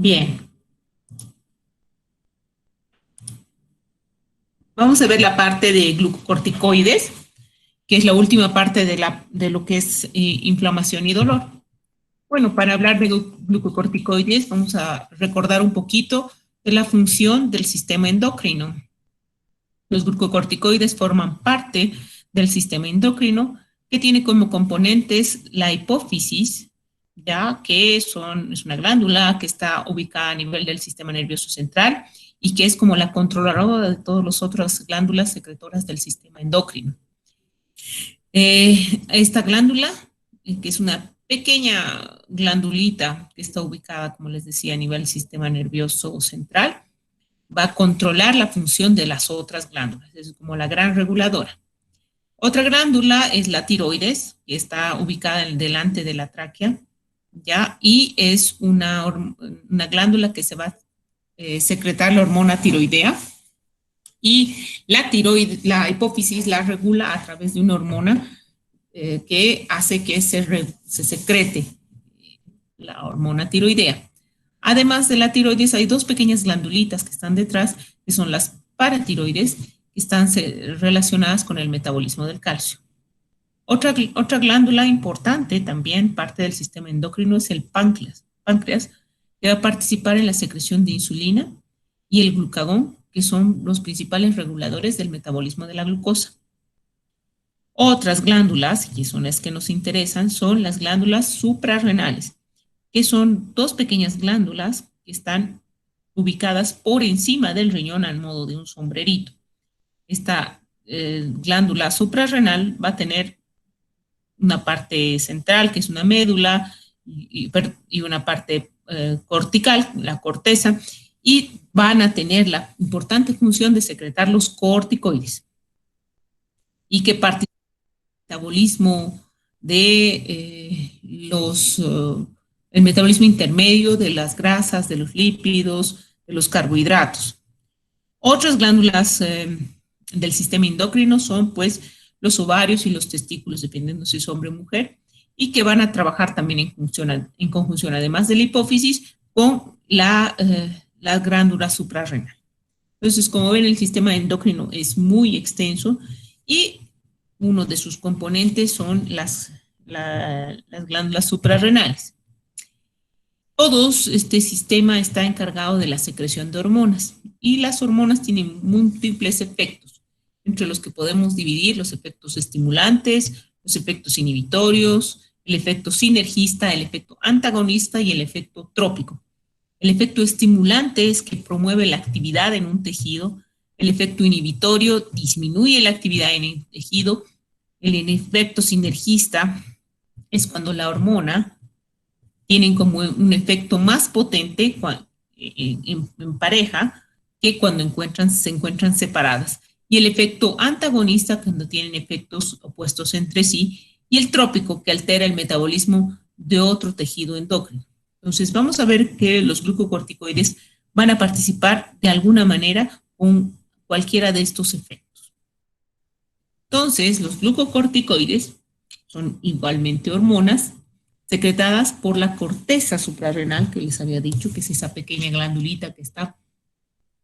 Bien, vamos a ver la parte de glucocorticoides, que es la última parte de lo que es inflamación y dolor. Bueno, para hablar de glucocorticoides, vamos a recordar un poquito de la función del sistema endocrino. Los glucocorticoides forman parte del sistema endocrino que tiene como componentes la hipófisis, ya que es una glándula que está ubicada a nivel del sistema nervioso central y que es como la controladora de todas las otras glándulas secretoras del sistema endocrino. Esta glándula, que es una pequeña glandulita que está ubicada, como les decía, a nivel del sistema nervioso central, va a controlar la función de las otras glándulas, es como la gran reguladora. Otra glándula es la tiroides, que está ubicada delante de la tráquea, ¿ya? Y es una glándula que se va a secretar la hormona tiroidea, y la hipófisis la regula a través de una hormona que hace que se secrete la hormona tiroidea. Además de la tiroides, hay dos pequeñas glandulitas que están detrás, que son las paratiroides, que están relacionadas con el metabolismo del calcio. Otra glándula importante, también parte del sistema endocrino, es el páncreas, que va a participar en la secreción de insulina y el glucagón, que son los principales reguladores del metabolismo de la glucosa. Otras glándulas, que son las que nos interesan, son las glándulas suprarrenales, que son dos pequeñas glándulas que están ubicadas por encima del riñón al modo de un sombrerito. Esta glándula suprarrenal va a tener una parte central, que es una médula, y una parte cortical, la corteza, y van a tener la importante función de secretar los corticoides y que participan en el metabolismo de el metabolismo intermedio de las grasas, de los lípidos, de los carbohidratos. Otras glándulas del sistema endocrino son pues los ovarios y los testículos, dependiendo si es hombre o mujer, y que van a trabajar también en conjunción, además de la hipófisis, con la glándula suprarrenal. Entonces, como ven, el sistema endocrino es muy extenso y uno de sus componentes son las glándulas suprarrenales. Todo este sistema está encargado de la secreción de hormonas y las hormonas tienen múltiples efectos, entre los que podemos dividir los efectos estimulantes, los efectos inhibitorios, el efecto sinergista, el efecto antagonista y el efecto trópico. El efecto estimulante es que promueve la actividad en un tejido, el efecto inhibitorio disminuye la actividad en el tejido, el efecto sinergista es cuando la hormona tienen como un efecto más potente en pareja que cuando se encuentran separadas. Y el efecto antagonista cuando tienen efectos opuestos entre sí. Y el trópico que altera el metabolismo de otro tejido endocrino. Entonces vamos a ver que los glucocorticoides van a participar de alguna manera con cualquiera de estos efectos. Entonces los glucocorticoides son igualmente hormonas secretadas por la corteza suprarrenal, que les había dicho, que es esa pequeña glandulita que está,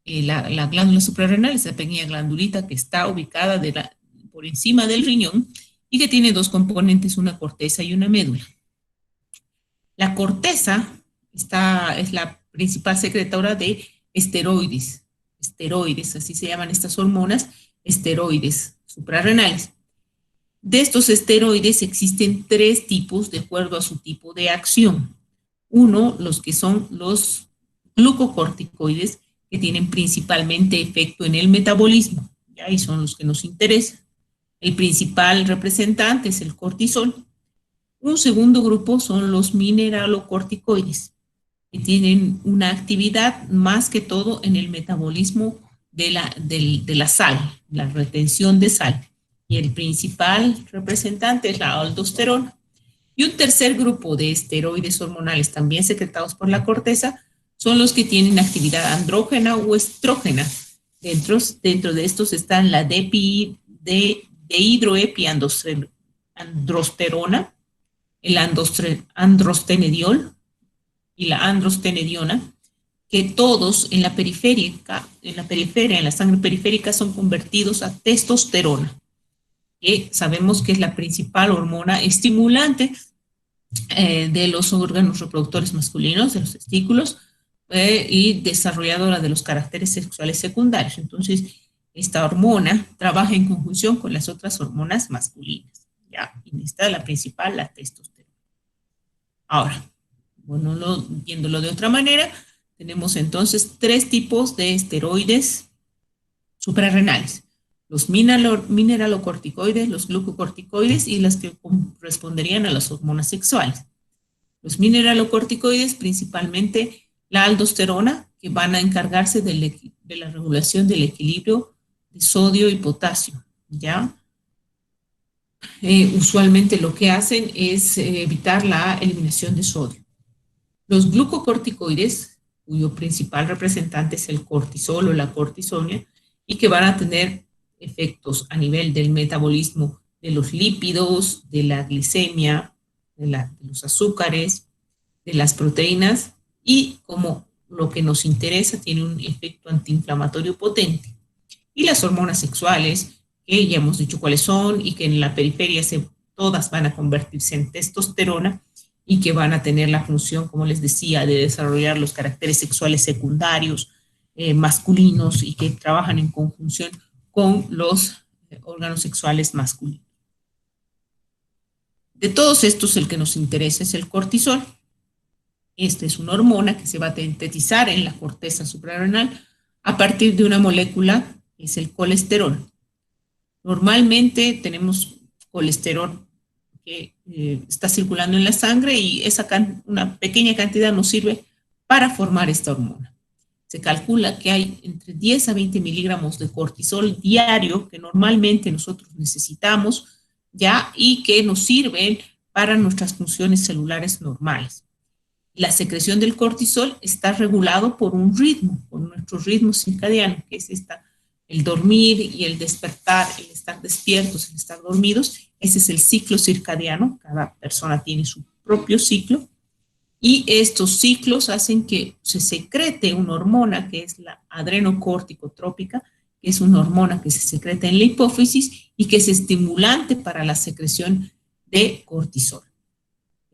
la glándula suprarrenal, esa pequeña glandulita que está ubicada por encima del riñón y que tiene dos componentes, una corteza y una médula. La corteza es la principal secretora de esteroides, así se llaman estas hormonas, esteroides suprarrenales. De estos esteroides existen tres tipos de acuerdo a su tipo de acción. Uno, los que son los glucocorticoides, que tienen principalmente efecto en el metabolismo, ¿ya? Y son los que nos interesan. El principal representante es el cortisol. Un segundo grupo son los mineralocorticoides, que tienen una actividad más que todo en el metabolismo de la sal, la retención de sal. Y el principal representante es la aldosterona. Y un tercer grupo de esteroides hormonales también secretados por la corteza son los que tienen actividad andrógena o estrógena. Dentro de estos están la dehidroepiandrosterona, el androstenediol y la androstenediona, que todos en la periferia, en la sangre periférica, son convertidos a testosterona, que sabemos que es la principal hormona estimulante de los órganos reproductores masculinos, de los testículos, y desarrolladora de los caracteres sexuales secundarios. Entonces, esta hormona trabaja en conjunción con las otras hormonas masculinas, ¿ya? Y esta es la principal, la testosterona. Ahora, bueno, viéndolo de otra manera, tenemos entonces 3 tipos de esteroides suprarrenales: los mineralocorticoides, los glucocorticoides y las que corresponderían a las hormonas sexuales. Los mineralocorticoides, principalmente la aldosterona, que van a encargarse de la regulación del equilibrio de sodio y potasio, ¿ya? Usualmente lo que hacen es evitar la eliminación de sodio. Los glucocorticoides, cuyo principal representante es el cortisol o la cortisona, y que van a tener efectos a nivel del metabolismo de los lípidos, de la glicemia, de los azúcares, de las proteínas, y como lo que nos interesa, tiene un efecto antiinflamatorio potente. Y las hormonas sexuales, que ya hemos dicho cuáles son, y que en la periferia todas van a convertirse en testosterona, y que van a tener la función, como les decía, de desarrollar los caracteres sexuales secundarios, masculinos, y que trabajan en conjunción con los órganos sexuales masculinos. De todos estos, el que nos interesa es el cortisol. Esta es una hormona que se va a sintetizar en la corteza suprarrenal a partir de una molécula que es el colesterol. Normalmente tenemos colesterol que está circulando en la sangre, y una pequeña cantidad nos sirve para formar esta hormona. Se calcula que hay entre 10 a 20 miligramos de cortisol diario que normalmente nosotros necesitamos, ¿ya? Y que nos sirven para nuestras funciones celulares normales. La secreción del cortisol está regulado por un ritmo, por nuestro ritmo circadiano, que es el dormir y el despertar, el estar despiertos, el estar dormidos. Ese es el ciclo circadiano. Cada persona tiene su propio ciclo, y estos ciclos hacen que se secrete una hormona que es la adrenocorticotrópica, que es una hormona que se secreta en la hipófisis y que es estimulante para la secreción de cortisol,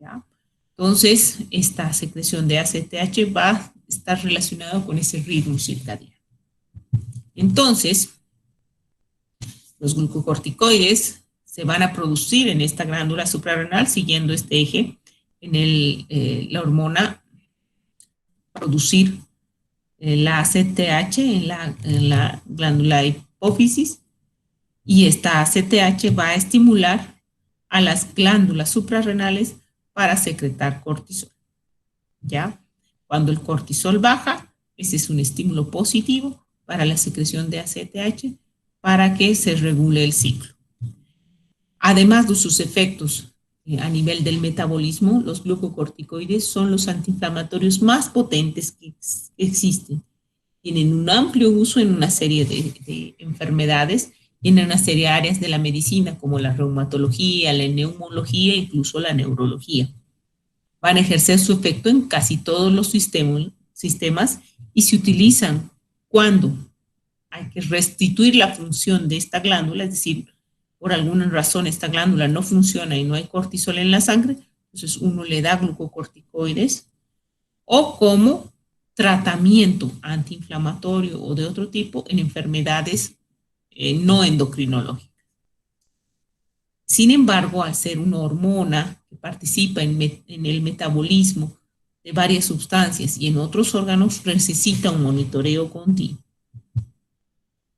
¿ya? Entonces, esta secreción de ACTH va a estar relacionada con ese ritmo circadiano. Entonces, los glucocorticoides se van a producir en esta glándula suprarrenal siguiendo este eje. La hormona producir la ACTH en la glándula hipófisis, y esta ACTH va a estimular a las glándulas suprarrenales para secretar cortisol, ¿ya? Cuando el cortisol baja, ese es un estímulo positivo para la secreción de ACTH para que se regule el ciclo. Además de sus efectos a nivel del metabolismo, los glucocorticoides son los antiinflamatorios más potentes que existen. Tienen un amplio uso en una serie de enfermedades y en una serie de áreas de la medicina, como la reumatología, la neumología, incluso la neurología. Van a ejercer su efecto en casi todos los sistemas, y se utilizan cuando hay que restituir la función de esta glándula, es decir, por alguna razón esta glándula no funciona y no hay cortisol en la sangre, entonces uno le da glucocorticoides, o como tratamiento antiinflamatorio o de otro tipo en enfermedades no endocrinológicas. Sin embargo, al ser una hormona que participa en el metabolismo de varias sustancias y en otros órganos, necesita un monitoreo continuo.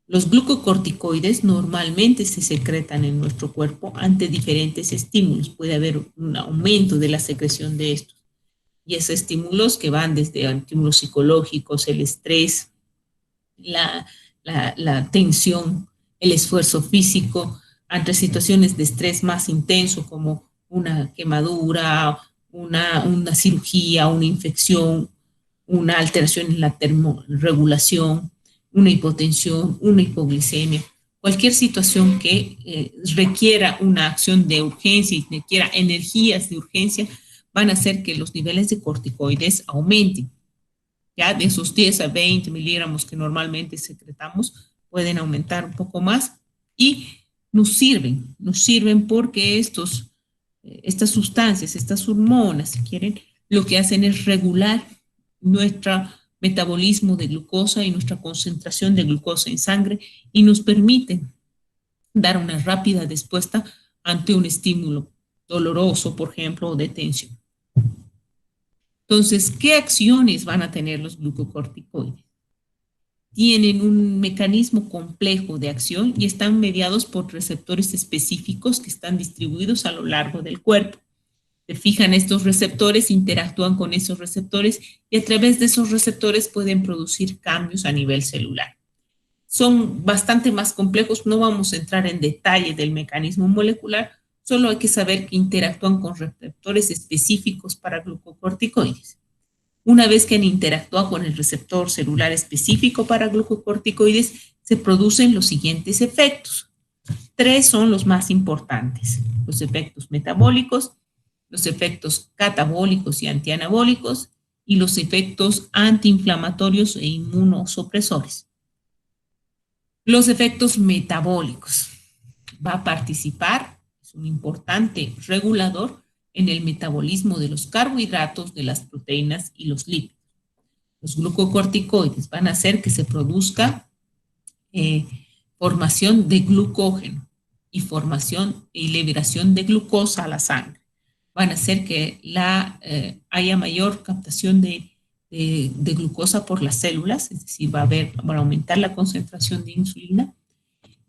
Los glucocorticoides normalmente se secretan en nuestro cuerpo ante diferentes estímulos. Puede haber un aumento de la secreción de estos. Y esos estímulos que van desde estímulos psicológicos, el estrés, la tensión, el esfuerzo físico, ante situaciones de estrés más intenso como una quemadura, una cirugía, una infección, una alteración en la termorregulación, una hipotensión, una hipoglicemia, cualquier situación que requiera una acción de urgencia y requiera energías de urgencia, van a hacer que los niveles de corticoides aumenten. Ya de esos 10 a 20 miligramos que normalmente secretamos, pueden aumentar un poco más y nos sirven porque estas sustancias, estas hormonas, si quieren, lo que hacen es regular nuestro metabolismo de glucosa y nuestra concentración de glucosa en sangre y nos permiten dar una rápida respuesta ante un estímulo doloroso, por ejemplo, o de tensión. Entonces, ¿qué acciones van a tener los glucocorticoides? Tienen un mecanismo complejo de acción y están mediados por receptores específicos que están distribuidos a lo largo del cuerpo. Se fijan estos receptores, interactúan con esos receptores y a través de esos receptores pueden producir cambios a nivel celular. Son bastante más complejos, no vamos a entrar en detalle del mecanismo molecular, solo hay que saber que interactúan con receptores específicos para glucocorticoides. Una vez que han interactuado con el receptor celular específico para glucocorticoides, se producen los siguientes efectos. 3 son los más importantes: los efectos metabólicos, los efectos catabólicos y antianabólicos y los efectos antiinflamatorios e inmunosupresores. Los efectos metabólicos. Va a participar, es un importante regulador en el metabolismo de los carbohidratos, de las proteínas y los lípidos. Los glucocorticoides van a hacer que se produzca formación de glucógeno y formación y liberación de glucosa a la sangre. Van a hacer que haya mayor captación de glucosa por las células, es decir, van a aumentar la concentración de insulina,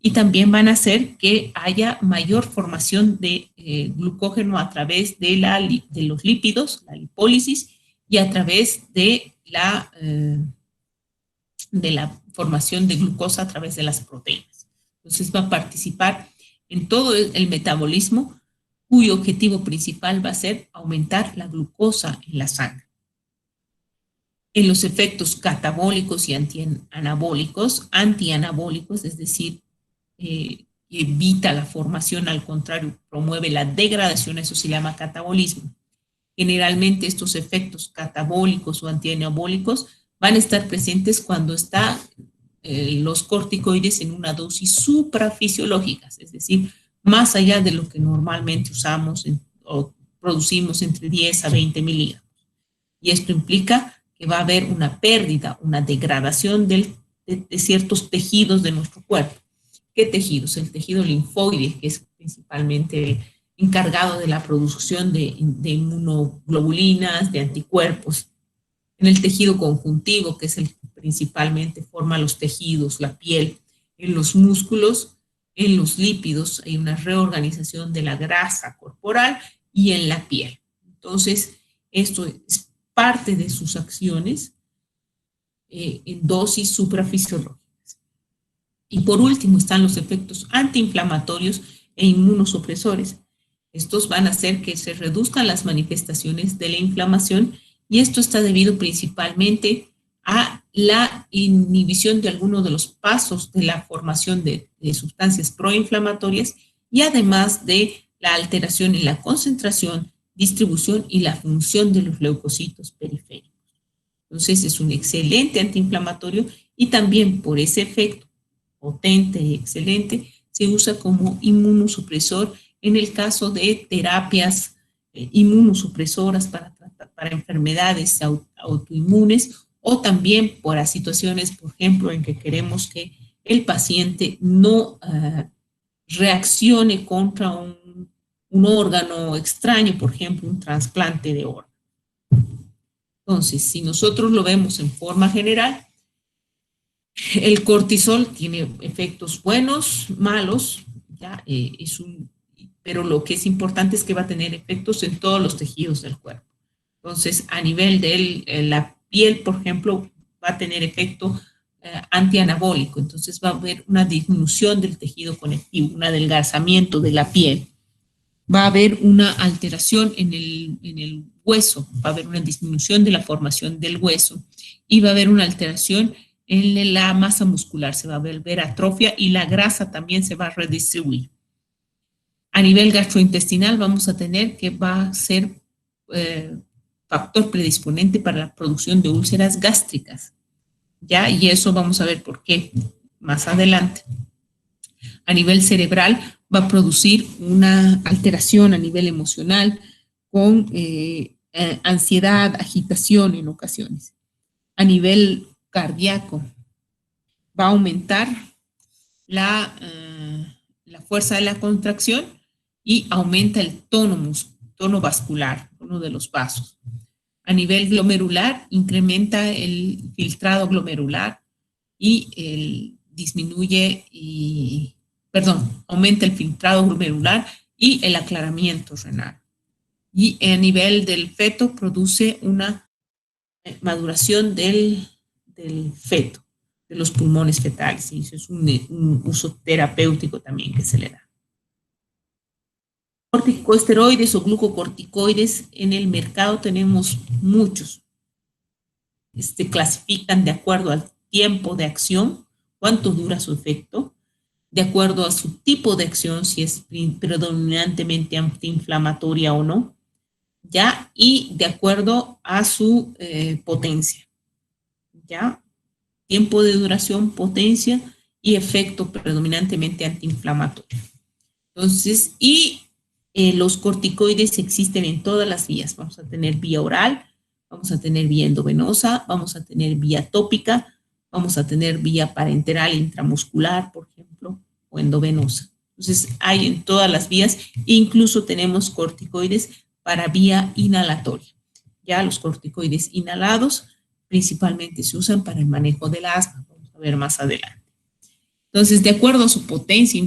y también van a hacer que haya mayor formación de glucógeno a través de los lípidos, la lipólisis, y a través de la formación de glucosa a través de las proteínas. Entonces va a participar en todo el metabolismo, cuyo objetivo principal va a ser aumentar la glucosa en la sangre. En los efectos catabólicos y antianabólicos, es decir, evita la formación, al contrario, promueve la degradación, eso se llama catabolismo. Generalmente estos efectos catabólicos o antianabólicos van a estar presentes cuando están los corticoides en una dosis suprafisiológica, es decir, más allá de lo que normalmente usamos o producimos entre 10 a 20 miligramos. Y esto implica que va a haber una pérdida, una degradación de ciertos tejidos de nuestro cuerpo. ¿Qué tejidos? El tejido linfoide, que es principalmente encargado de la producción de inmunoglobulinas, de anticuerpos. En el tejido conjuntivo, que es el que principalmente forma los tejidos, la piel. En los músculos, en los lípidos, hay una reorganización de la grasa corporal y en la piel. Entonces, esto es parte de sus acciones en dosis suprafisiológicas. Y por último están los efectos antiinflamatorios e inmunosupresores. Estos van a hacer que se reduzcan las manifestaciones de la inflamación, y esto está debido principalmente a la inhibición de algunos de los pasos de la formación de sustancias proinflamatorias, y además de la alteración en la concentración, distribución y la función de los leucocitos periféricos. Entonces es un excelente antiinflamatorio, y también por ese efecto potente y excelente se usa como inmunosupresor en el caso de terapias inmunosupresoras para enfermedades autoinmunes, o también para situaciones, por ejemplo, en que queremos que el paciente no reaccione contra un órgano extraño, por ejemplo, un trasplante de órgano. Entonces, si nosotros lo vemos en forma general, el cortisol tiene efectos buenos, malos, ¿ya? Pero lo que es importante es que va a tener efectos en todos los tejidos del cuerpo. Entonces, a nivel de la piel, por ejemplo, va a tener efecto antianabólico. Entonces, va a haber una disminución del tejido conectivo, un adelgazamiento de la piel. Va a haber una alteración en el hueso, va a haber una disminución de la formación del hueso, y va a haber una alteración en la masa muscular, se va a ver atrofia, y la grasa también se va a redistribuir. A nivel gastrointestinal vamos a tener que va a ser factor predisponente para la producción de úlceras gástricas, ¿ya? Y eso vamos a ver por qué más adelante. A nivel cerebral va a producir una alteración a nivel emocional con ansiedad, agitación en ocasiones. A nivel cardíaco va a aumentar la fuerza de la contracción y aumenta el tono vascular, tono de los vasos. A nivel glomerular, incrementa el filtrado glomerular y aumenta el filtrado glomerular y el aclaramiento renal. Y a nivel del feto produce una maduración del feto, de los pulmones fetales, y eso es un uso terapéutico también que se le da. Corticosteroides o glucocorticoides, en el mercado tenemos muchos. Clasifican de acuerdo al tiempo de acción, cuánto dura su efecto, de acuerdo a su tipo de acción, si es predominantemente antiinflamatoria o no, ¿ya? Y de acuerdo a su potencia, ¿ya? Tiempo de duración, potencia y efecto predominantemente antiinflamatorio. Entonces, los corticoides existen en todas las vías. Vamos a tener vía oral, vamos a tener vía endovenosa, vamos a tener vía tópica, vamos a tener vía parenteral intramuscular, por ejemplo, o endovenosa. Entonces, hay en todas las vías, incluso tenemos corticoides para vía inhalatoria. Ya los corticoides inhalados principalmente se usan para el manejo del asma, vamos a ver más adelante. Entonces, de acuerdo a su potencia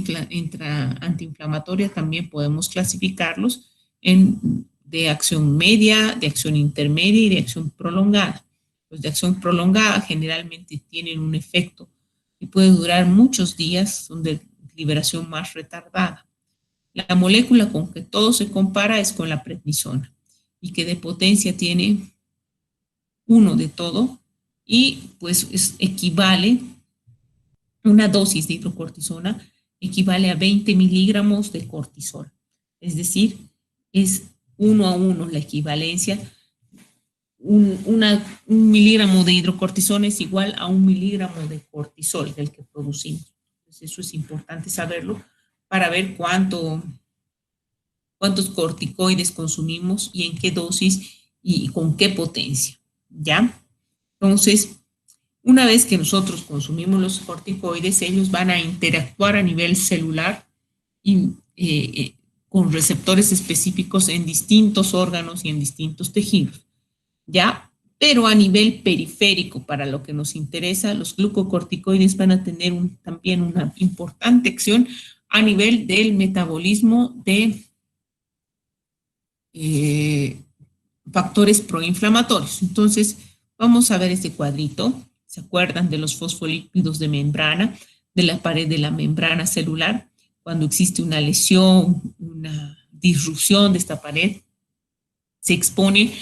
antiinflamatoria, también podemos clasificarlos de acción media, de acción intermedia y de acción prolongada. Los de acción prolongada generalmente tienen un efecto que puede durar muchos días, son de liberación más retardada. La molécula con que todo se compara es con la prednisona, y que de potencia tiene 1 de todo, y pues equivale, una dosis de hidrocortisona equivale a 20 miligramos de cortisol. Es decir, es 1 a 1 la equivalencia. Un miligramo de hidrocortisona es igual a 1 miligramo de cortisol del que producimos. Entonces, eso es importante saberlo para ver cuántos corticoides consumimos y en qué dosis y con qué potencia, ¿ya? Entonces, una vez que nosotros consumimos los corticoides, ellos van a interactuar a nivel celular y con receptores específicos en distintos órganos y en distintos tejidos, ¿ya? Pero a nivel periférico, para lo que nos interesa, los glucocorticoides van a tener también una importante acción a nivel del metabolismo de factores proinflamatorios. Entonces, vamos a ver este cuadrito. ¿Se acuerdan de los fosfolípidos de membrana, de la pared de la membrana celular? Cuando existe una lesión, una disrupción de esta pared, se expone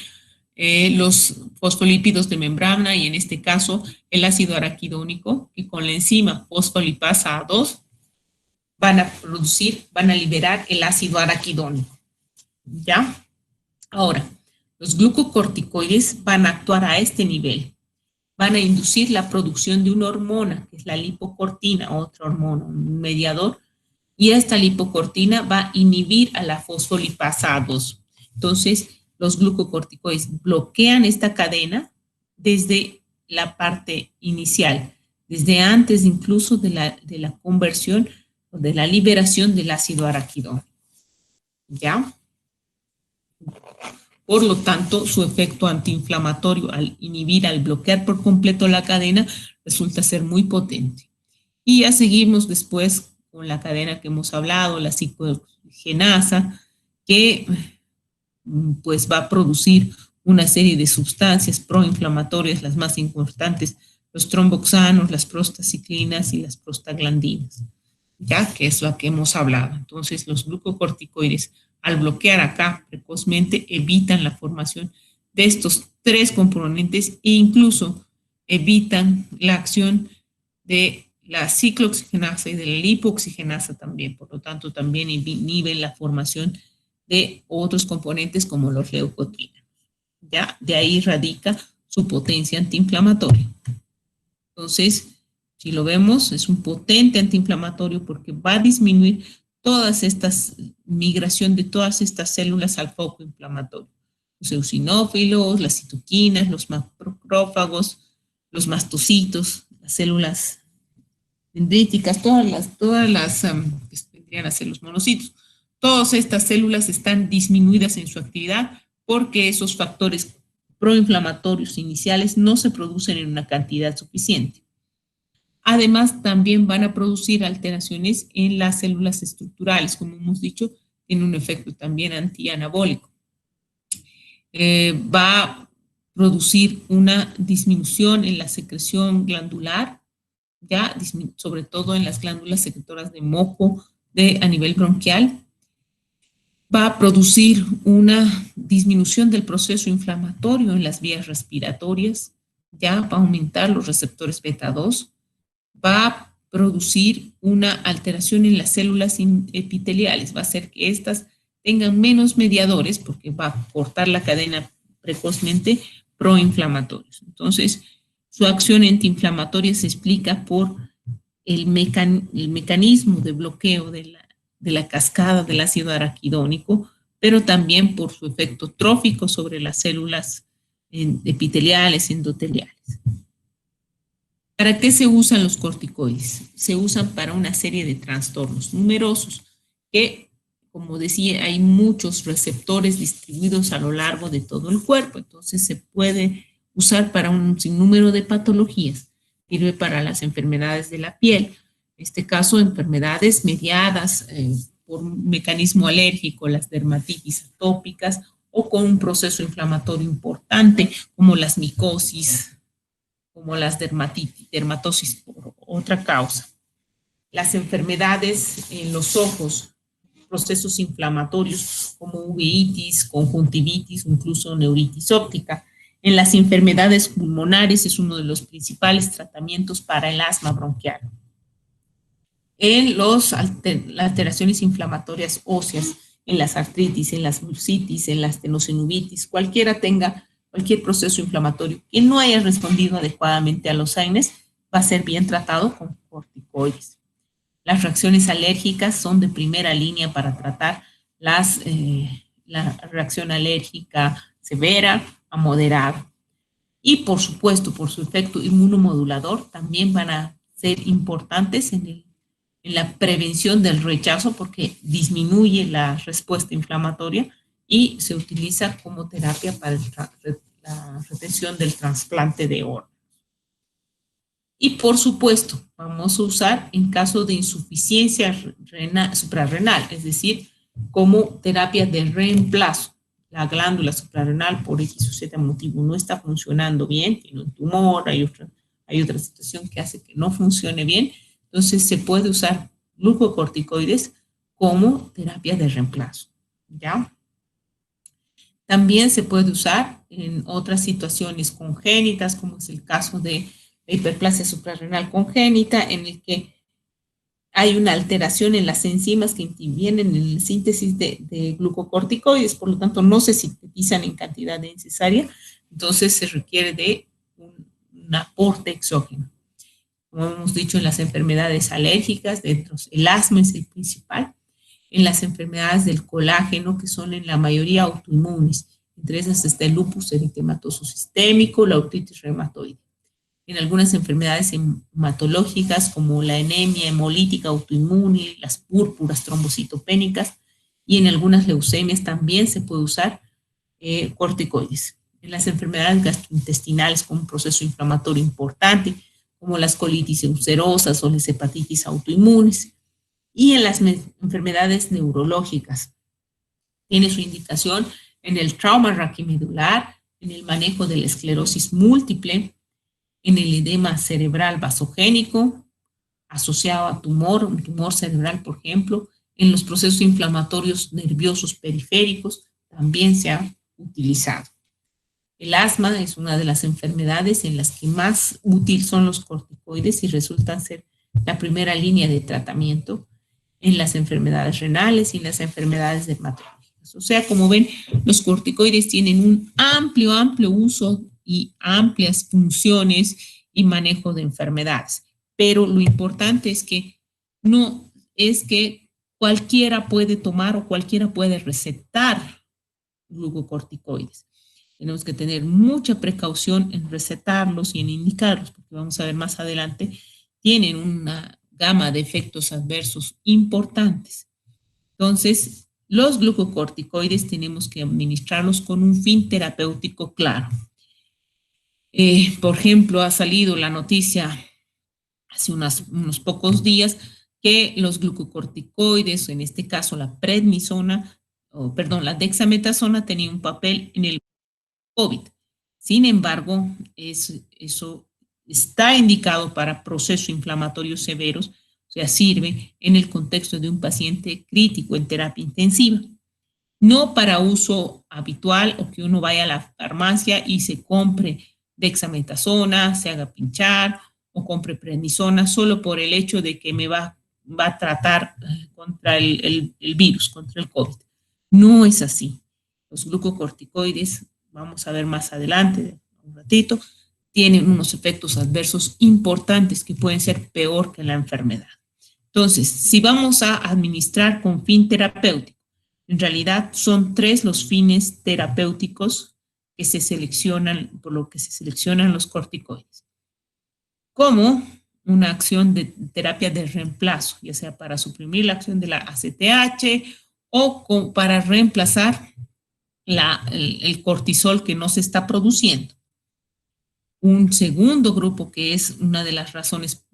los fosfolípidos de membrana, y en este caso el ácido araquidónico, que con la enzima fosfolipasa A2 van a liberar el ácido araquidónico, ¿ya? Ahora, los glucocorticoides van a actuar a este nivel. Van a inducir la producción de una hormona, que es la lipocortina, otra hormona, un mediador, y esta lipocortina va a inhibir a la fosfolipasa A2. Entonces, los glucocorticoides bloquean esta cadena desde la parte inicial, desde antes incluso de la conversión o de la liberación del ácido araquidónico, ¿ya? Por lo tanto, su efecto antiinflamatorio al inhibir, al bloquear por completo la cadena, resulta ser muy potente. Y ya seguimos después con la cadena que hemos hablado, la ciclooxigenasa, que pues va a producir una serie de sustancias proinflamatorias, las más importantes, los tromboxanos, las prostaciclinas y las prostaglandinas, ya que es lo que hemos hablado. Entonces, los glucocorticoides, al bloquear acá precozmente, evitan la formación de estos 3 componentes e incluso evitan la acción de la ciclooxigenasa y de la lipooxigenasa también. Por lo tanto, también inhiben la formación de otros componentes como los leucotrienos, ¿ya? De ahí radica su potencia antiinflamatoria. Entonces, si lo vemos, es un potente antiinflamatorio porque va a disminuir todas estas, migración de todas estas células al foco inflamatorio. Los eosinófilos, las citoquinas, los macrófagos, los mastocitos, las células dendríticas, todas las que vendrían a ser los monocitos. Todas estas células están disminuidas en su actividad porque esos factores proinflamatorios iniciales no se producen en una cantidad suficiente. Además, también van a producir alteraciones en las células estructurales, como hemos dicho, tiene un efecto también antianabólico. Va a producir una disminución en la secreción glandular, ya sobre todo en las glándulas secretoras de moco a nivel bronquial. Va a producir una disminución del proceso inflamatorio en las vías respiratorias, ya va a aumentar los receptores beta 2, va a producir una alteración en las células epiteliales, va a hacer que éstas tengan menos mediadores porque va a cortar la cadena precozmente proinflamatorios. Entonces, su acción antiinflamatoria se explica por el mecanismo de bloqueo de la cascada del ácido araquidónico, pero también por su efecto trófico sobre las células epiteliales, endoteliales. ¿Para qué se usan los corticoides? Se usan para una serie de trastornos numerosos que, como decía, hay muchos receptores distribuidos a lo largo de todo el cuerpo, entonces se puede usar para un sinnúmero de patologías. Sirve para las enfermedades de la piel, en este caso enfermedades mediadas por un mecanismo alérgico, las dermatitis atópicas o con un proceso inflamatorio importante como las micosis, como las dermatosis por otra causa. Las enfermedades en los ojos, procesos inflamatorios como uveitis, conjuntivitis, incluso neuritis óptica. En las enfermedades pulmonares es uno de los principales tratamientos para el asma bronquial. En las alteraciones inflamatorias óseas, en las artritis, en las bursitis, en las tenosinovitis, cualquier proceso inflamatorio que no haya respondido adecuadamente a los AINES va a ser bien tratado con corticoides. Las reacciones alérgicas son de primera línea para tratar la reacción alérgica severa a moderada. Y por supuesto, por su efecto inmunomodulador, también van a ser importantes en la prevención del rechazo porque disminuye la respuesta inflamatoria y se utiliza como terapia para la retención del trasplante de órganos. Y por supuesto, vamos a usar en caso de insuficiencia suprarrenal, es decir, como terapia de reemplazo. La glándula suprarrenal por X o Z motivo no está funcionando bien, tiene un tumor, hay otra situación que hace que no funcione bien, entonces se puede usar glucocorticoides como terapia de reemplazo, ¿ya? También se puede usar en otras situaciones congénitas, como es el caso de la hiperplasia suprarrenal congénita, en el que hay una alteración en las enzimas que intervienen en la síntesis de glucocorticoides, por lo tanto no se sintetizan en cantidad necesaria, entonces se requiere de un aporte exógeno. Como hemos dicho, en las enfermedades alérgicas, el asma es el principal, en las enfermedades del colágeno, que son en la mayoría autoinmunes, entre esas está el lupus eritematoso sistémico, la artritis reumatoide. En algunas enfermedades hematológicas como la anemia hemolítica autoinmune, las púrpuras trombocitopénicas y en algunas leucemias también se puede usar corticoides. En las enfermedades gastrointestinales con un proceso inflamatorio importante como las colitis ulcerosas o las hepatitis autoinmunes y en las enfermedades neurológicas. Tiene su indicación en el trauma raquimedular, en el manejo de la esclerosis múltiple, en el edema cerebral vasogénico asociado a un tumor cerebral, por ejemplo, en los procesos inflamatorios nerviosos periféricos, también se ha utilizado. El asma es una de las enfermedades en las que más útil son los corticoides y resultan ser la primera línea de tratamiento en las enfermedades renales y en las enfermedades dermatológicas. O sea, como ven, los corticoides tienen un amplio uso y amplias funciones y manejo de enfermedades. Pero lo importante es que no es que cualquiera puede tomar o cualquiera puede recetar glucocorticoides. Tenemos que tener mucha precaución en recetarlos y en indicarlos, porque vamos a ver más adelante, tienen una gama de efectos adversos importantes. Entonces, los glucocorticoides tenemos que administrarlos con un fin terapéutico claro. Por ejemplo, ha salido la noticia hace unos pocos días que los glucocorticoides, en este caso la prednisona, la dexametasona, tenía un papel en el COVID. Sin embargo, eso está indicado para procesos inflamatorios severos, o sea, sirve en el contexto de un paciente crítico en terapia intensiva, no para uso habitual o que uno vaya a la farmacia y se compre dexametasona, se haga pinchar o compre prednisona solo por el hecho de que me va a tratar contra el virus, contra el COVID. No es así. Los glucocorticoides, vamos a ver más adelante, un ratito, tienen unos efectos adversos importantes que pueden ser peor que la enfermedad. Entonces, si vamos a administrar con fin terapéutico, en realidad son 3 los fines terapéuticos que se seleccionan, por lo que se seleccionan los corticoides. Como una acción de terapia de reemplazo, ya sea para suprimir la acción de la ACTH o para reemplazar el cortisol que no se está produciendo. Un segundo grupo, que es una de las razones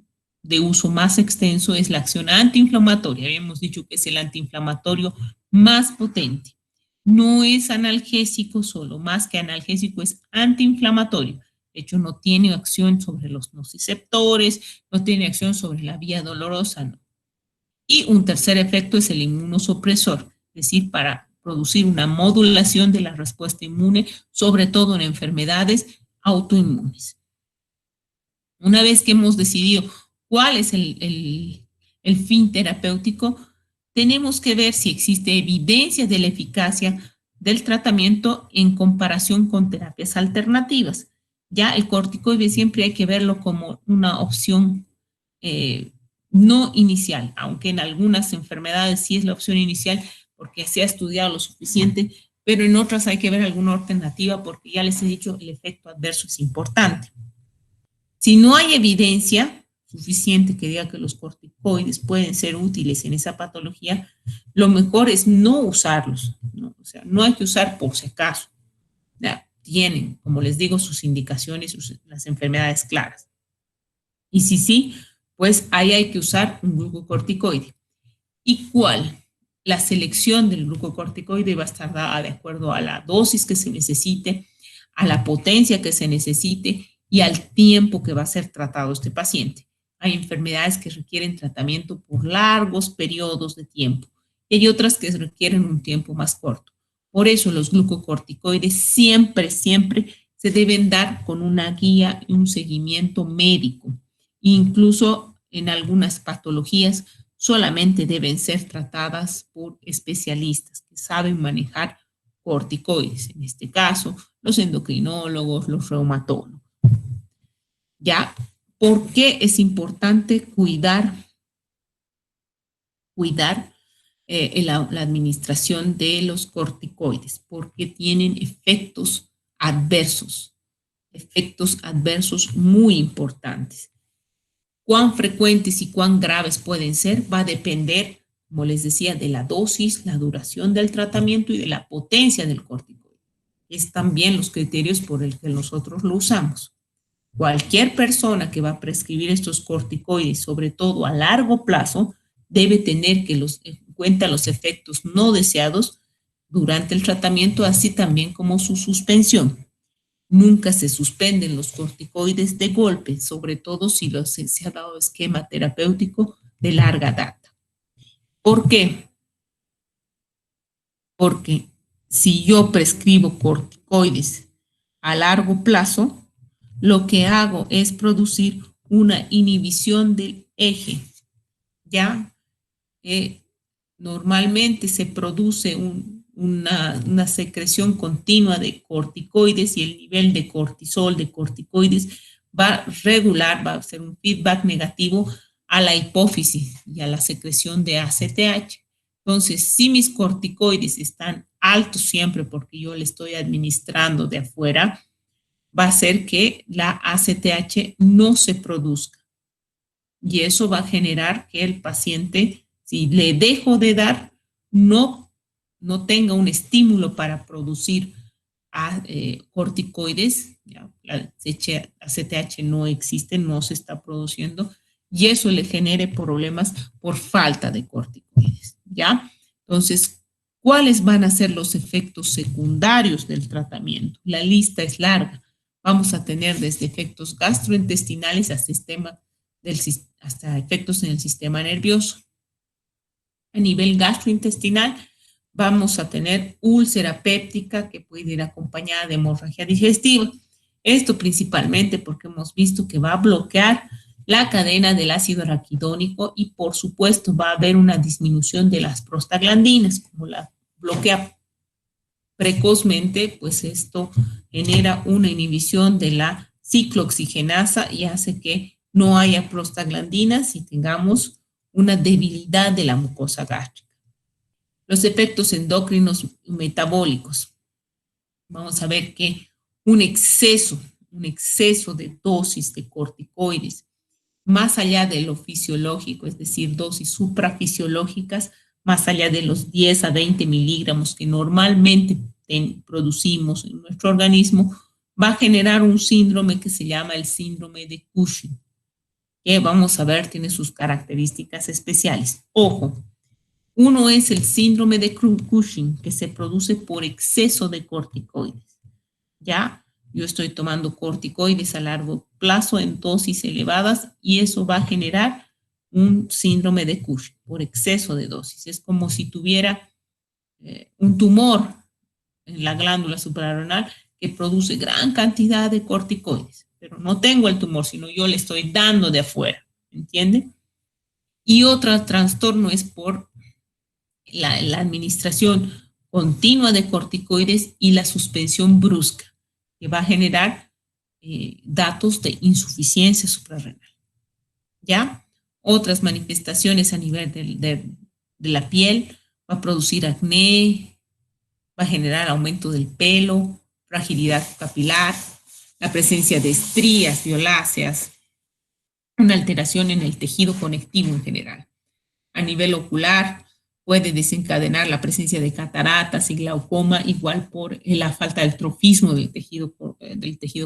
de uso más extenso, es la acción antiinflamatoria. Habíamos dicho que es el antiinflamatorio más potente. No es analgésico solo, más que analgésico es antiinflamatorio. De hecho, no tiene acción sobre los nociceptores, no tiene acción sobre la vía dolorosa. No. Y un tercer efecto es el inmunosupresor, es decir, para producir una modulación de la respuesta inmune, sobre todo en enfermedades autoinmunes. Una vez que hemos decidido cuál es el fin terapéutico, tenemos que ver si existe evidencia de la eficacia del tratamiento en comparación con terapias alternativas. Ya el corticoide siempre hay que verlo como una opción no inicial, aunque en algunas enfermedades sí es la opción inicial porque se ha estudiado lo suficiente, pero en otras hay que ver alguna alternativa porque ya les he dicho, el efecto adverso es importante. Si no hay evidencia suficiente que diga que los corticoides pueden ser útiles en esa patología, lo mejor es no usarlos, ¿no? O sea, no hay que usar por si acaso. Ya, tienen, como les digo, sus indicaciones, las enfermedades claras. Y si sí, pues ahí hay que usar un glucocorticoide. ¿Y cuál? La selección del glucocorticoide va a estar dada de acuerdo a la dosis que se necesite, a la potencia que se necesite y al tiempo que va a ser tratado este paciente. Hay enfermedades que requieren tratamiento por largos periodos de tiempo y hay otras que requieren un tiempo más corto. Por eso los glucocorticoides siempre se deben dar con una guía y un seguimiento médico. Incluso en algunas patologías solamente deben ser tratadas por especialistas que saben manejar corticoides, en este caso, los endocrinólogos, los reumatólogos. ¿Ya? ¿Por qué es importante cuidar la administración de los corticoides? Porque tienen efectos adversos muy importantes. Cuán frecuentes y cuán graves pueden ser va a depender, como les decía, de la dosis, la duración del tratamiento y de la potencia del corticoide. Es también los criterios por el que nosotros lo usamos. Cualquier persona que va a prescribir estos corticoides, sobre todo a largo plazo, debe tener en cuenta los efectos no deseados durante el tratamiento, así también como su suspensión. Nunca se suspenden los corticoides de golpe, sobre todo si se ha dado esquema terapéutico de larga data. ¿Por qué? Porque si yo prescribo corticoides a largo plazo, lo que hago es producir una inhibición del eje, ya normalmente se produce una secreción continua de corticoides y el nivel de cortisol, de corticoides, va a regular, va a hacer un feedback negativo a la hipófisis y a la secreción de ACTH. Entonces, si mis corticoides están altos siempre porque yo le estoy administrando de afuera, va a hacer que la ACTH no se produzca. Y eso va a generar que el paciente, si le dejo de dar, no tenga un estímulo para producir corticoides. Ya, la ACTH no existe, no se está produciendo, y eso le genere problemas por falta de corticoides. ¿Ya? Entonces, ¿cuáles van a ser los efectos secundarios del tratamiento? La lista es larga. Vamos a tener desde efectos gastrointestinales hasta efectos en el sistema nervioso. A nivel gastrointestinal, vamos a tener úlcera péptica que puede ir acompañada de hemorragia digestiva. Esto principalmente porque hemos visto que va a bloquear la cadena del ácido araquidónico y por supuesto va a haber una disminución de las prostaglandinas. Como la bloquea precozmente, pues esto genera una inhibición de la ciclooxigenasa y hace que no haya prostaglandinas y tengamos una debilidad de la mucosa gástrica. Los efectos endocrinos metabólicos. Vamos a ver que un exceso de dosis de corticoides, más allá de lo fisiológico, es decir, dosis suprafisiológicas, más allá de los 10 a 20 miligramos que normalmente producimos en nuestro organismo, va a generar un síndrome que se llama el síndrome de Cushing, que vamos a ver tiene sus características especiales. Ojo, uno es el síndrome de Cushing, que se produce por exceso de corticoides. ¿Ya? Yo estoy tomando corticoides a largo plazo en dosis elevadas y eso va a generar un síndrome de Cushing por exceso de dosis. Es como si tuviera un tumor en la glándula suprarrenal que produce gran cantidad de corticoides, pero no tengo el tumor, sino yo le estoy dando de afuera, ¿entiende? Y otro trastorno es por la administración continua de corticoides y la suspensión brusca, que va a generar datos de insuficiencia suprarrenal. ¿Ya? Otras manifestaciones a nivel de la piel, va a producir acné, va a generar aumento del pelo, fragilidad capilar, la presencia de estrías violáceas, una alteración en el tejido conectivo en general. A nivel ocular, puede desencadenar la presencia de cataratas y glaucoma, igual por la falta del trofismo del tejido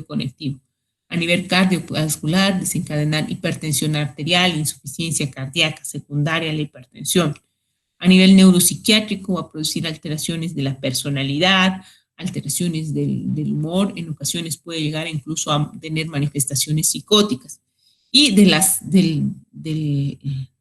conectivo. A nivel cardiovascular, desencadenar hipertensión arterial, insuficiencia cardíaca secundaria a la hipertensión. A nivel neuropsiquiátrico, va a producir alteraciones de la personalidad, alteraciones del humor, en ocasiones puede llegar incluso a tener manifestaciones psicóticas. Y del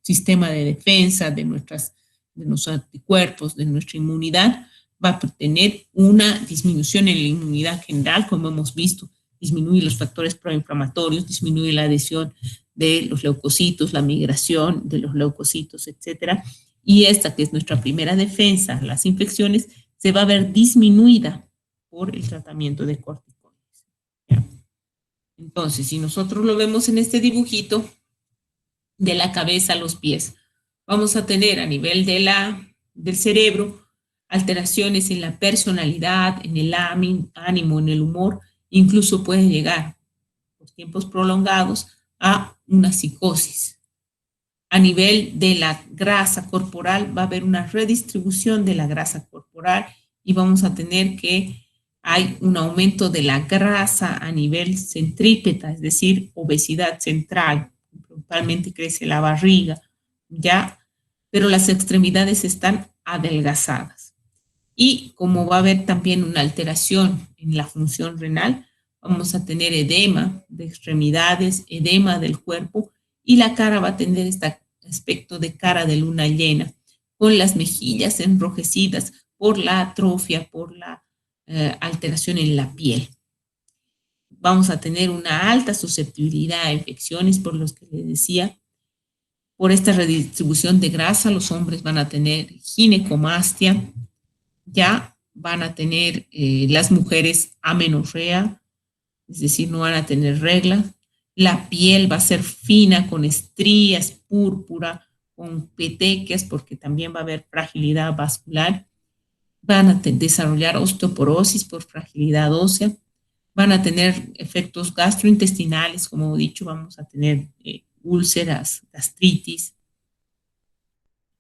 sistema de defensa, de nuestros anticuerpos, de nuestra inmunidad, va a tener una disminución en la inmunidad general, como hemos visto, disminuye los factores proinflamatorios, disminuye la adhesión de los leucocitos, la migración de los leucocitos, etcétera. Y esta, que es nuestra primera defensa, las infecciones, se va a ver disminuida por el tratamiento de corticoides. ¿Ya? Entonces, si nosotros lo vemos en este dibujito, de la cabeza a los pies, vamos a tener a nivel del cerebro alteraciones en la personalidad, en el ánimo, en el humor, incluso puede llegar por tiempos prolongados a una psicosis. A nivel de la grasa corporal va a haber una redistribución de la grasa corporal y vamos a tener que hay un aumento de la grasa a nivel centrípeta, es decir, obesidad central. Principalmente crece la barriga, ¿ya? Pero las extremidades están adelgazadas. Y como va a haber también una alteración en la función renal, vamos a tener edema de extremidades, edema del cuerpo, y la cara va a tener este aspecto de cara de luna llena, con las mejillas enrojecidas por la atrofia, por la alteración en la piel. Vamos a tener una alta susceptibilidad a infecciones, por los que les decía. Por esta redistribución de grasa, los hombres van a tener ginecomastia, ya van a tener las mujeres amenorrea, es decir, no van a tener regla. La piel va a ser fina, con estrías, púrpura, con petequias, porque también va a haber fragilidad vascular. Van a desarrollar osteoporosis por fragilidad ósea. Van a tener efectos gastrointestinales, como he dicho, vamos a tener úlceras, gastritis.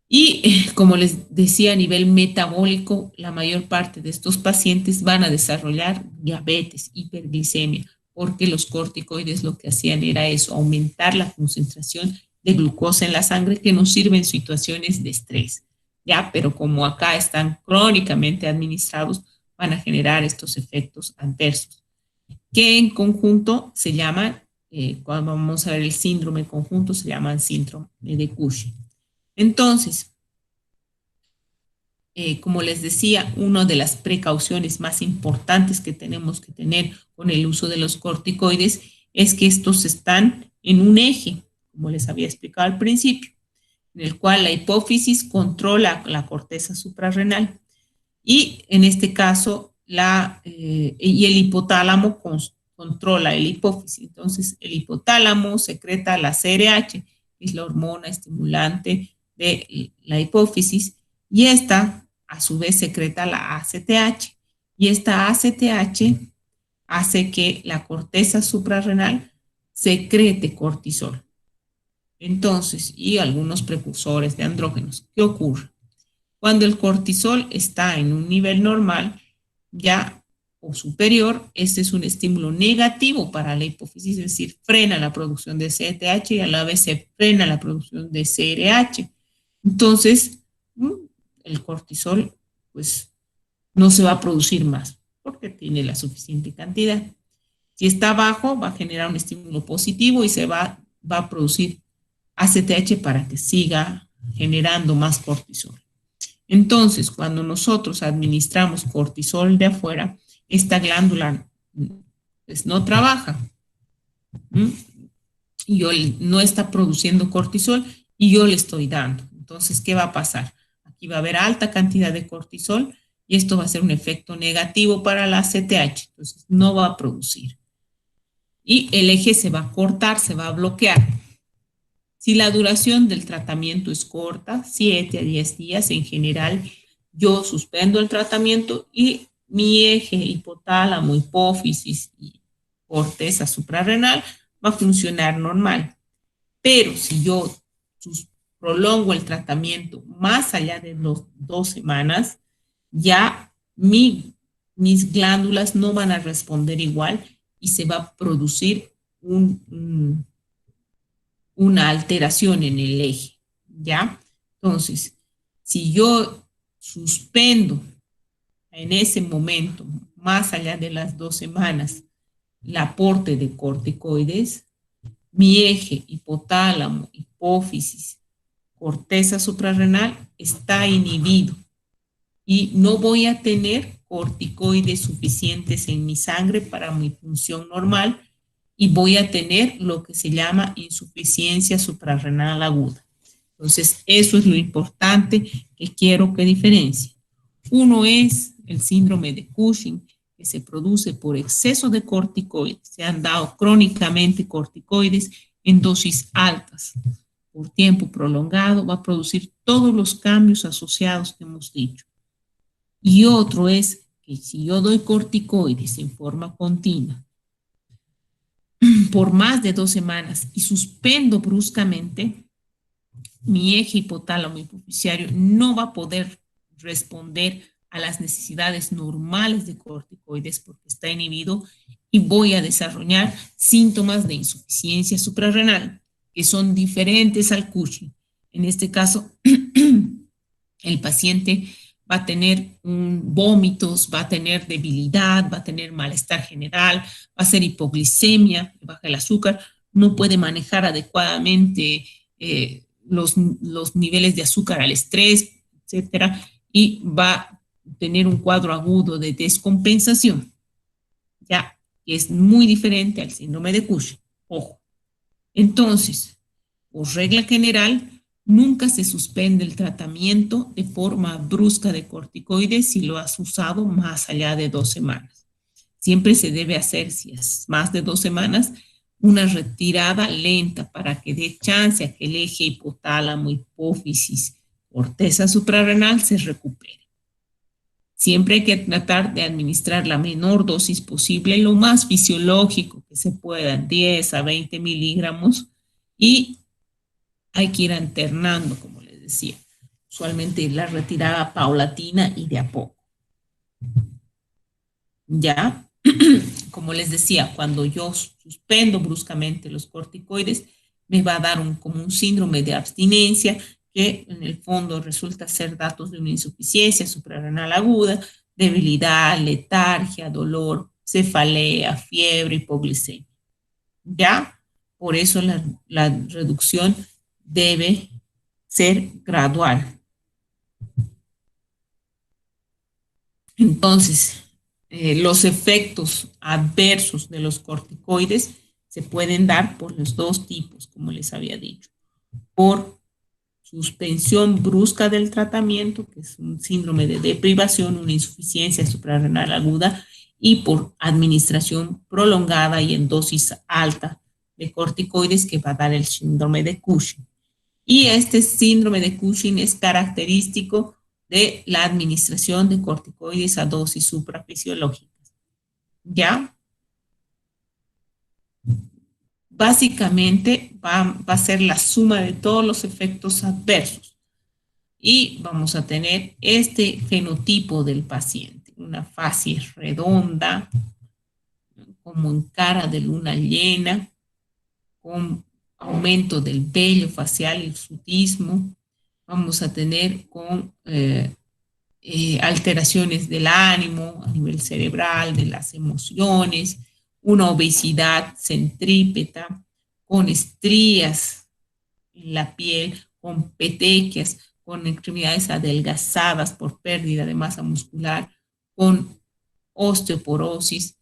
Y como les decía, a nivel metabólico, la mayor parte de estos pacientes van a desarrollar diabetes, hiperglicemia, porque los corticoides lo que hacían era eso, aumentar la concentración de glucosa en la sangre que nos sirve en situaciones de estrés. Ya, pero como acá están crónicamente administrados, van a generar estos efectos adversos, que en conjunto se llaman, cuando vamos a ver el síndrome conjunto, se llaman síndrome de Cushing. Entonces, como les decía, una de las precauciones más importantes que tenemos que tener con el uso de los corticoides es que estos están en un eje, como les había explicado al principio, en el cual la hipófisis controla la corteza suprarrenal y en este caso y el hipotálamo controla el hipófisis. Entonces, el hipotálamo secreta la CRH, que es la hormona estimulante de la hipófisis, y esta a su vez secreta la ACTH, y esta ACTH hace que la corteza suprarrenal secrete cortisol. Entonces, y algunos precursores de andrógenos. ¿Qué ocurre? Cuando el cortisol está en un nivel normal, ya o superior, este es un estímulo negativo para la hipófisis, es decir, frena la producción de CTH y a la vez se frena la producción de CRH. Entonces, el cortisol, pues, no se va a producir más porque tiene la suficiente cantidad. Si está bajo, va a generar un estímulo positivo y se va a producir ACTH para que siga generando más cortisol. Entonces, cuando nosotros administramos cortisol de afuera, esta glándula pues, no trabaja. Y yo no está produciendo cortisol y yo le estoy dando. Entonces, ¿qué va a pasar? Aquí va a haber alta cantidad de cortisol y esto va a ser un efecto negativo para la CTH. Entonces, no va a producir. Y el eje se va a cortar, se va a bloquear. Si la duración del tratamiento es corta, 7 a 10 días en general, yo suspendo el tratamiento y mi eje hipotálamo, hipófisis y corteza suprarrenal va a funcionar normal. Pero si yo prolongo el tratamiento más allá de las 2 semanas, ya mis glándulas no van a responder igual y se va a producir una alteración en el eje, ¿ya? Entonces, si yo suspendo en ese momento, más allá de las 2 semanas, el aporte de corticoides, mi eje hipotálamo, hipófisis, corteza suprarrenal está inhibido y no voy a tener corticoides suficientes en mi sangre para mi función normal y voy a tener lo que se llama insuficiencia suprarrenal aguda. Entonces, eso es lo importante que quiero que diferencie. Uno es el síndrome de Cushing, que se produce por exceso de corticoides. Se han dado crónicamente corticoides en dosis altas por tiempo prolongado, va a producir todos los cambios asociados que hemos dicho. Y otro es que si yo doy corticoides en forma continua por más de 2 semanas y suspendo bruscamente, mi eje hipotálamo hipoficiario no va a poder responder a las necesidades normales de corticoides porque está inhibido y voy a desarrollar síntomas de insuficiencia suprarrenal que son diferentes al Cushing. En este caso, el paciente va a tener vómitos, va a tener debilidad, va a tener malestar general, va a ser hipoglicemia, baja el azúcar, no puede manejar adecuadamente los niveles de azúcar al estrés, etcétera, y va a tener un cuadro agudo de descompensación, ya, que es muy diferente al síndrome de Cushing. Ojo. Entonces, por regla general, Nunca se suspende el tratamiento de forma brusca de corticoides si lo has usado más allá de 2 semanas. Siempre se debe hacer, si es más de 2 semanas, una retirada lenta para que dé chance a que el eje hipotálamo, hipófisis, corteza suprarrenal se recupere. Siempre hay que tratar de administrar la menor dosis posible, lo más fisiológico que se pueda, 10 a 20 miligramos, y hay que ir alternando, como les decía, usualmente la retirada paulatina y de a poco. Ya, como les decía, cuando yo suspendo bruscamente los corticoides, me va a dar como un síndrome de abstinencia que en el fondo resulta ser datos de una insuficiencia suprarrenal aguda, debilidad, letargia, dolor, cefalea, fiebre, hipoglicemia. Ya, por eso la reducción debe ser gradual. Entonces, los efectos adversos de los corticoides se pueden dar por los dos tipos, como les había dicho. Por suspensión brusca del tratamiento, que es un síndrome de deprivación, una insuficiencia suprarrenal aguda, y por administración prolongada y en dosis alta de corticoides, que va a dar el síndrome de Cushing. Y este síndrome de Cushing es característico de la administración de corticoides a dosis suprafisiológicas. ¿Ya? Básicamente va a ser la suma de todos los efectos adversos. Y vamos a tener este fenotipo del paciente, una facies redonda, como en cara de luna llena, con aumento del vello facial, hirsutismo. Vamos a tener con alteraciones del ánimo a nivel cerebral, de las emociones, una obesidad centrípeta, con estrías en la piel, con petequias, con extremidades adelgazadas por pérdida de masa muscular, con osteoporosis,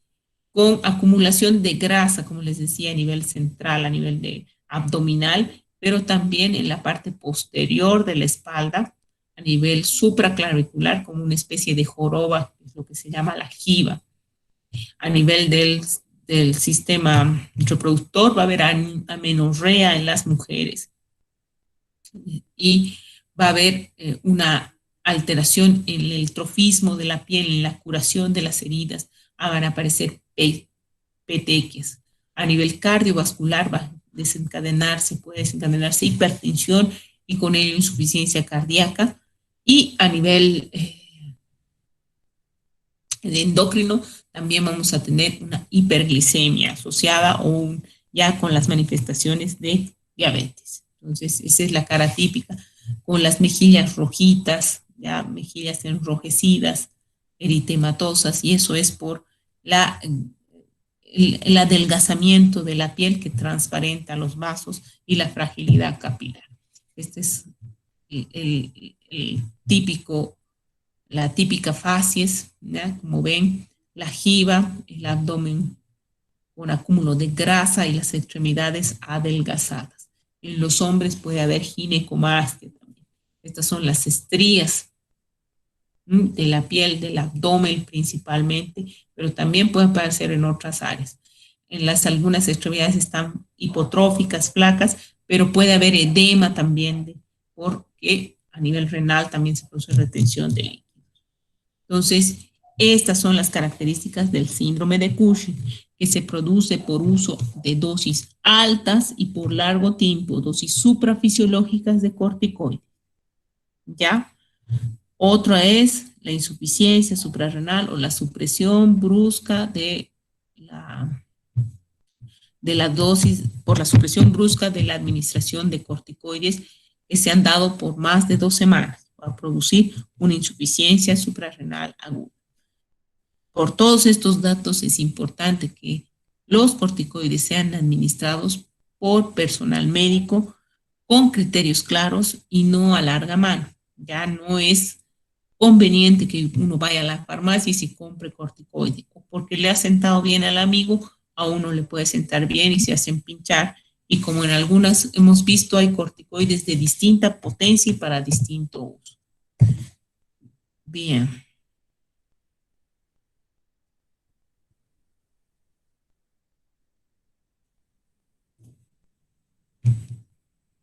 con acumulación de grasa, como les decía, a nivel central, a nivel de abdominal, pero también en la parte posterior de la espalda, a nivel supraclavicular, como una especie de joroba, que es lo que se llama la jiba. A nivel del sistema reproductor va a haber amenorrea en las mujeres y va a haber una alteración en el trofismo de la piel, en la curación de las heridas, van a aparecer petequias. A nivel cardiovascular va a puede desencadenarse hipertensión y con ello insuficiencia cardíaca. Y a nivel de endocrino también vamos a tener una hiperglicemia asociada o ya con las manifestaciones de diabetes. Entonces, esa es la cara típica, con las mejillas rojitas, ya mejillas enrojecidas, eritematosas, y eso es por el adelgazamiento de la piel que transparenta los vasos y la fragilidad capilar. Este es el típico, la típica facies, ¿ya? Como ven, la jiba, el abdomen con acúmulo de grasa y las extremidades adelgazadas. En los hombres puede haber ginecomastia también. Estas son las estrías de la piel, del abdomen principalmente, pero también puede aparecer en otras áreas. Algunas extremidades están hipotróficas, flacas, pero puede haber edema también, porque a nivel renal también se produce retención de líquidos. Entonces, estas son las características del síndrome de Cushing, que se produce por uso de dosis altas y por largo tiempo, dosis suprafisiológicas de corticoides. ¿Ya? Otra es la insuficiencia suprarrenal o la supresión brusca de la dosis, por la supresión brusca de la administración de corticoides que se han dado por más de 2 semanas para producir una insuficiencia suprarrenal aguda. Por todos estos datos es importante que los corticoides sean administrados por personal médico con criterios claros y no a larga mano. Ya no es conveniente que uno vaya a la farmacia y se compre corticoide, o porque le ha sentado bien al amigo, a uno le puede sentar bien y se hacen pinchar y como en algunas hemos visto, hay corticoides de distinta potencia y para distinto uso. Bien.